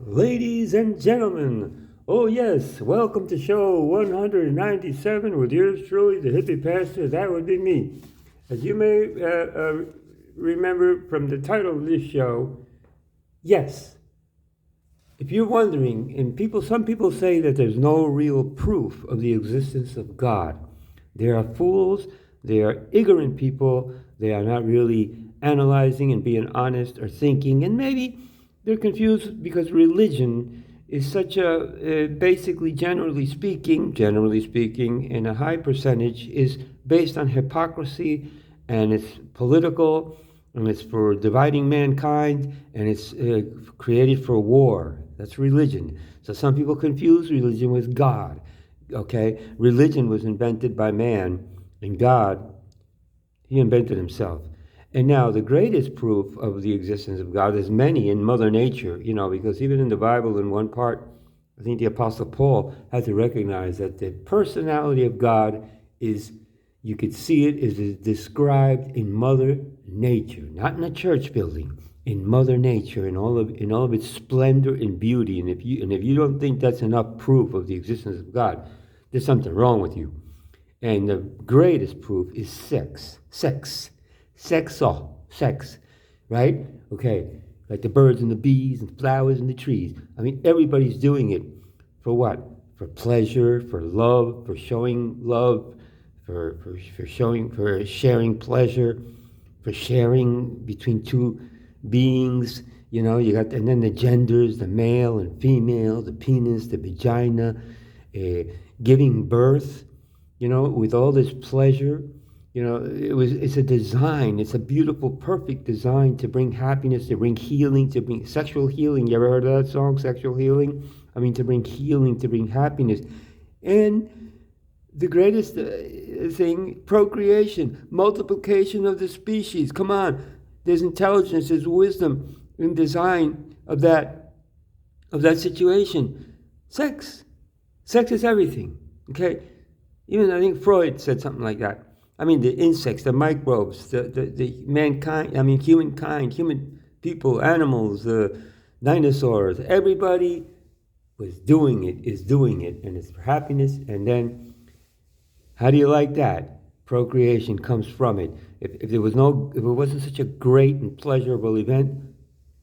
Ladies and gentlemen, oh yes, welcome to show 197 with yours truly, the hippie pastor. That would be me. As you may remember from the title of this show, yes, if you're wondering, and some people say that there's no real proof of the existence of God. They are fools, they are ignorant people, they are not really analyzing and being honest or thinking, and maybe they're confused because religion is such a, basically, generally speaking, in a high percentage, is based on hypocrisy, and it's political, and it's for dividing mankind, and it's created for war. That's religion. So some people confuse religion with God. Okay? Religion was invented by man, and God, he invented himself. And now the greatest proof of the existence of God is many in Mother Nature, because even in the Bible, in one part, I think the Apostle Paul had to recognize that the personality of God is, you could see it, is described in Mother Nature, not in a church building, in Mother Nature, in all of its splendor and beauty. And if you don't think that's enough proof of the existence of God, there's something wrong with you. And the greatest proof is sex, right? Okay, like the birds and the bees and the flowers and the trees. I mean, everybody's doing it for what? For pleasure, for love, for showing love, for sharing pleasure, for sharing between two beings. You got, and then the genders, the male and female, the penis, the vagina, giving birth, with all this pleasure. It's a design. It's a beautiful, perfect design to bring happiness, to bring healing, to bring sexual healing. You ever heard of that song, Sexual Healing? I mean, to bring healing, to bring happiness. And the greatest thing, procreation, multiplication of the species. Come on. There's intelligence, there's wisdom in design of that situation. Sex is everything, okay? Even I think Freud said something like that. I mean, the insects, the microbes, the mankind, humankind, human people, animals, dinosaurs, everybody is doing it, and it's for happiness. And then, how do you like that? Procreation comes from it. If it wasn't such a great and pleasurable event,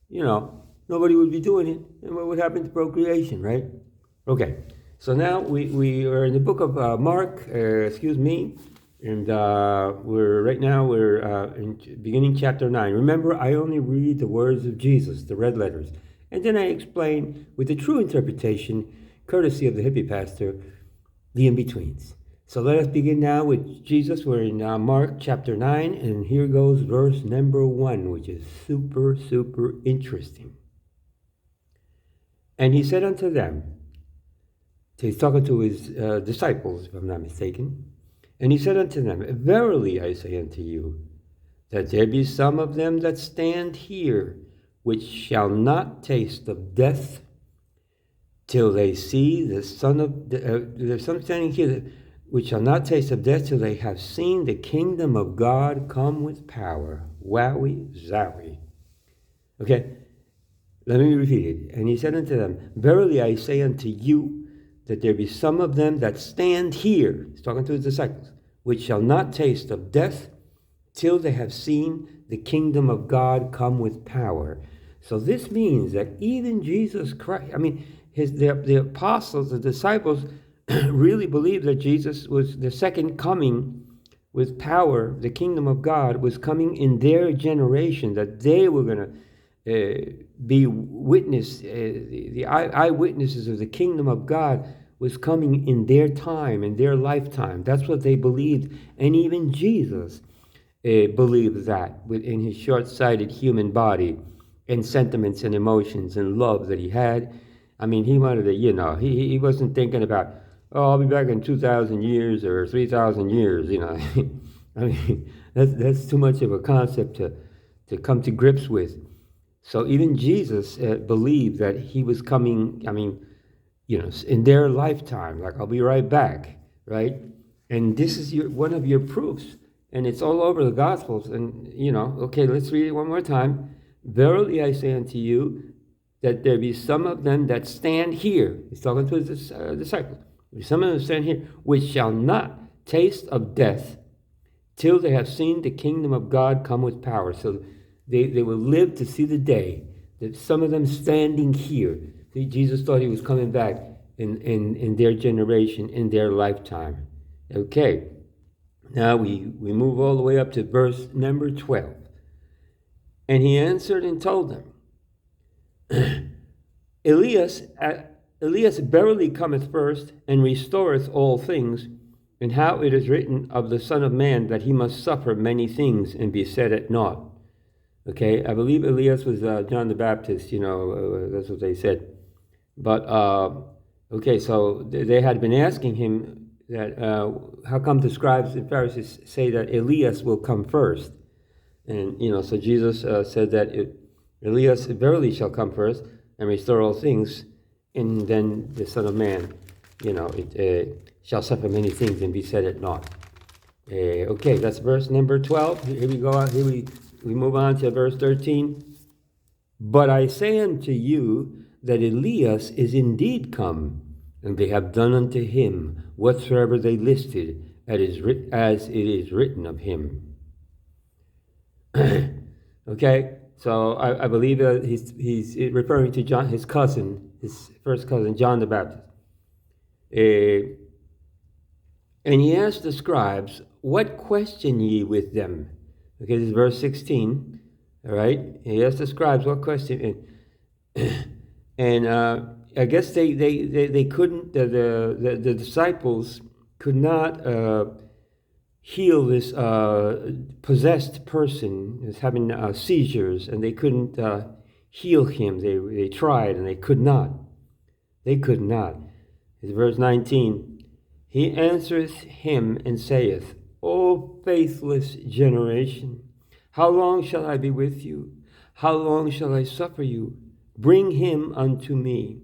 nobody would be doing it. And what would happen to procreation, right? Okay, so now we are in the book of Mark, and we're in beginning chapter 9. Remember, I only read the words of Jesus, the red letters, and then I explain with the true interpretation, courtesy of the hippie pastor, the in-betweens. So let us begin now with Jesus. We're in Mark chapter 9, and here goes verse number 1, which is super, super interesting. And he said unto them, so he's talking to his disciples, if I'm not mistaken, and he said unto them, Verily I say unto you, that there be some of them that stand here, which shall not taste of death till they see the Son of... there's some standing here which shall not taste of death till they have seen the kingdom of God come with power. Wowie zowie. Okay, let me repeat it. And he said unto them, Verily I say unto you, that there be some of them that stand here, he's talking to his disciples, which shall not taste of death till they have seen the kingdom of God come with power. So this means that even Jesus Christ, the apostles, the disciples, really believed that Jesus was the second coming with power. The kingdom of God was coming in their generation, that they were going to be the eyewitnesses of the kingdom of God was coming in their time, in their lifetime. That's what they believed. And even Jesus believed that within his short-sighted human body and sentiments and emotions and love that he had. I mean, he wanted to, he wasn't thinking about, I'll be back in 2,000 years or 3,000 years, I mean, that's too much of a concept to come to grips with. So even Jesus believed that he was coming, in their lifetime, like, I'll be right back, right? And this is one of your proofs, and it's all over the Gospels. And, okay, let's read it one more time. Verily I say unto you, that there be some of them that stand here. He's talking to his disciples. There be some of them that stand here, which shall not taste of death till they have seen the kingdom of God come with power. So they will live to see the day that some of them standing here. See, Jesus thought he was coming back in their generation, in their lifetime. Okay, now we move all the way up to verse number 12. And he answered and told them, Elias verily cometh first, and restoreth all things, and how it is written of the Son of Man that he must suffer many things and be set at naught. Okay, I believe Elias was John the Baptist, that's what they said. But, okay, so they had been asking him that, how come the scribes and Pharisees say that Elias will come first? And, so Jesus said that Elias verily shall come first and restore all things, and then the Son of Man, shall suffer many things and be set at naught. Okay, that's verse number 12. Here we go. Here we move on to verse 13. But I say unto you that Elias is indeed come, and they have done unto him whatsoever they listed, as it is written of him. Okay, so I believe that he's referring to John, his first cousin, John the Baptist. And he asked the scribes, what question ye with them? Okay, this is verse 16. All right, he asked the scribes what question, and I guess they couldn't. The disciples could not heal this possessed person who's having seizures, and they couldn't heal him. They tried and they could not. They could not. It's verse 19. He answereth him and saith, O faithless generation, how long shall I be with you? How long shall I suffer you? Bring him unto me.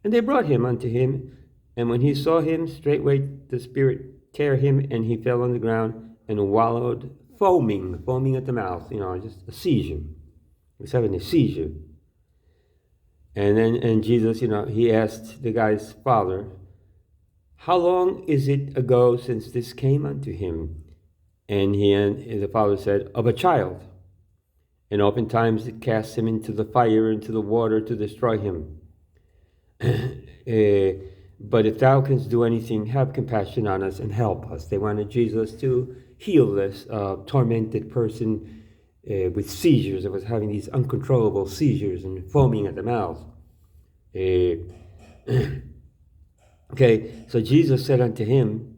And they brought him unto him. And when he saw him, straightway the spirit tear him, and he fell on the ground and wallowed, foaming at the mouth, just a seizure. He was having a seizure. And Jesus, he asked the guy's father, how long is it ago since this came unto him? And the father said, of a child. And oftentimes it casts him into the fire, into the water to destroy him. But if thou canst do anything, have compassion on us and help us. They wanted Jesus to heal this tormented person with seizures. It was having these uncontrollable seizures and foaming at the mouth. Okay, so Jesus said unto him,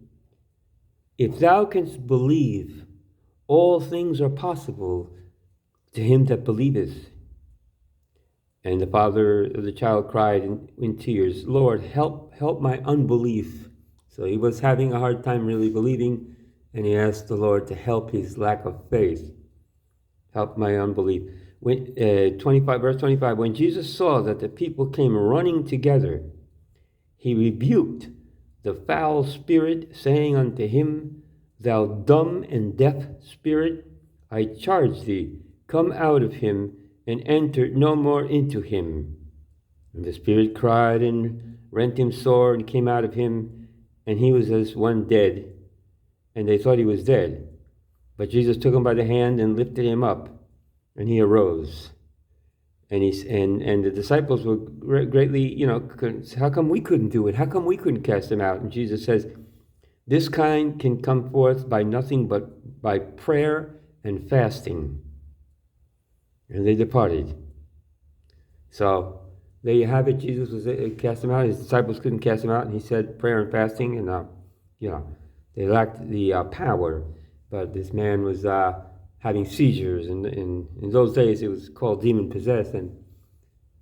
if thou canst believe, all things are possible to him that believeth. And the father of the child cried in tears, Lord, help my unbelief. So he was having a hard time really believing, and he asked the Lord to help his lack of faith. Help my unbelief. Verse 25, when Jesus saw that the people came running together, he rebuked the foul spirit, saying unto him, Thou dumb and deaf spirit, I charge thee, come out of him, and enter no more into him. And the spirit cried and rent him sore, and came out of him, and he was as one dead, and they thought he was dead. But Jesus took him by the hand and lifted him up, and he arose. And the disciples were greatly, how come we couldn't do it? How come we couldn't cast him out? And Jesus says, this kind can come forth by nothing but by prayer and fasting. And they departed. So there you have it. Jesus was cast him out. His disciples couldn't cast him out, and he said prayer and fasting, and they lacked the power. But this man was having seizures, and in those days it was called demon possessed, and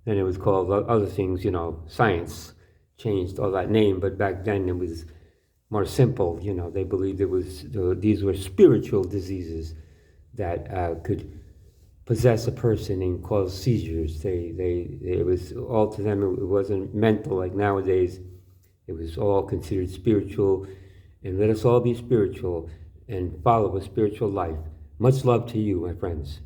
then it was called other things. Science changed all that name, but back then it was more simple. They believed these were spiritual diseases that could possess a person and cause seizures. It was all to them. It wasn't mental like nowadays. It was all considered spiritual, and let us all be spiritual and follow a spiritual life. Much love to you, my friends.